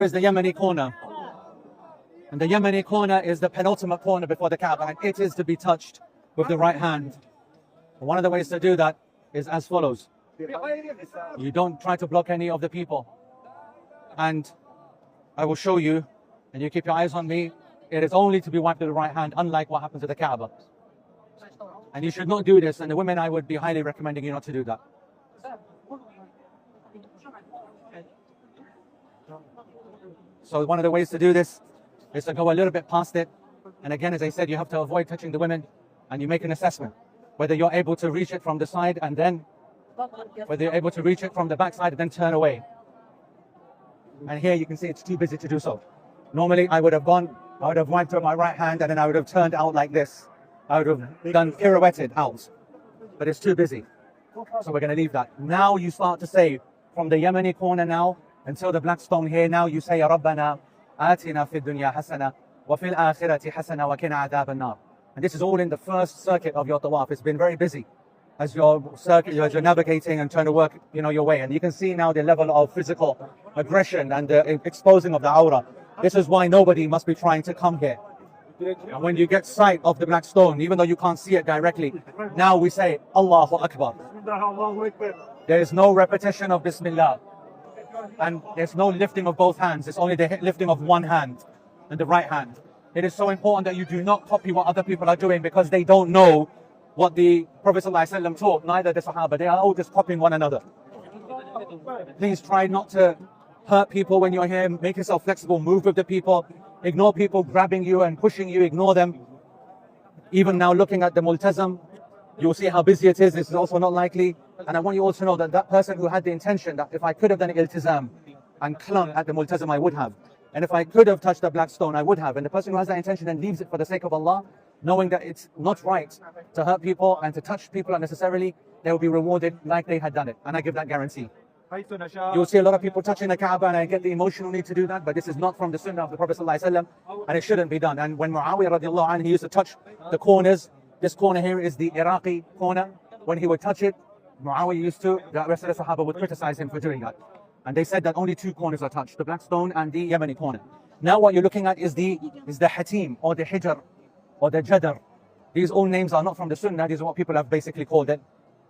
is the Yemeni corner. And the Yemeni corner is the penultimate corner before the Kaaba, and it is to be touched with the right hand. One of the ways to do that is as follows. You don't try to block any of the people. And I will show you, and you keep your eyes on me, it is only to be wiped with the right hand, unlike what happens to the Kaaba. And you should not do this, and the women, I would be highly recommending you not to do that. So one of the ways to do this is to go a little bit past it. And again, as I said, you have to avoid touching the women, and you make an assessment whether you're able to reach it from the side, and then whether you're able to reach it from the back side and then turn away. And here you can see it's too busy to do so. Normally I would have wiped with my right hand, and then I would have turned out like this. I would have done pirouetted out, but it's too busy. So we're going to leave that. Now you start to say from the Yemeni corner now until the black stone here. Now you say, Ya Rabbana atina fid dunya hasana wa fil akhirati hasana wa qina adhab an-nar. And this is all in the first circuit of your tawaf. It's been very busy as you're navigating and trying to work, your way. And you can see now the level of physical aggression and the exposing of the aura. This is why nobody must be trying to come here. And when you get sight of the black stone, even though you can't see it directly, now we say Allahu Akbar. There is no repetition of Bismillah. And there's no lifting of both hands. It's only the lifting of one hand and the right hand. It is so important that you do not copy what other people are doing, because they don't know what the Prophet ﷺ taught, neither the Sahaba. They are all just copying one another. Please try not to hurt people when you're here. Make yourself flexible. Move with the people. Ignore people grabbing you and pushing you. Ignore them. Even now, looking at the Multazam, you'll see how busy it is. This is also not likely. And I want you all to know that that person who had the intention that if I could have done Iltizam and clung at the Multazam, I would have. And if I could have touched the black stone, I would have. And the person who has that intention and leaves it for the sake of Allah, knowing that it's not right to hurt people and to touch people unnecessarily, they will be rewarded like they had done it. And I give that guarantee. You'll see a lot of people touching the Kaaba, and I get the emotional need to do that, but this is not from the Sunnah of the Prophet ﷺ, and it shouldn't be done. And when Muawiyah radiallahu anhu, he used to touch the corners, this corner here is the Iraqi corner. When he would touch it, Muawiyah used to, the rest of the Sahaba would criticize him for doing that. And they said that only two corners are touched, the black stone and the Yemeni corner. Now what you're looking at is the Hatim, or the Hijr, or the Jadr. These all names are not from the Sunnah. These are what people have basically called it.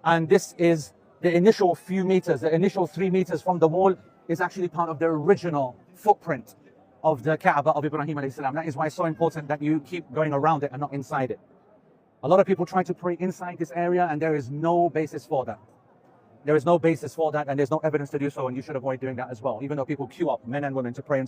And this is the initial few meters, the initial 3 meters from the wall is actually part of the original footprint of the Kaaba of Ibrahim alayhi salam. That is why it's so important that you keep going around it and not inside it. A lot of people try to pray inside this area, and there is no basis for that. There is no basis for that, and there's no evidence to do so, and you should avoid doing that as well, even though people queue up, men and women, to pray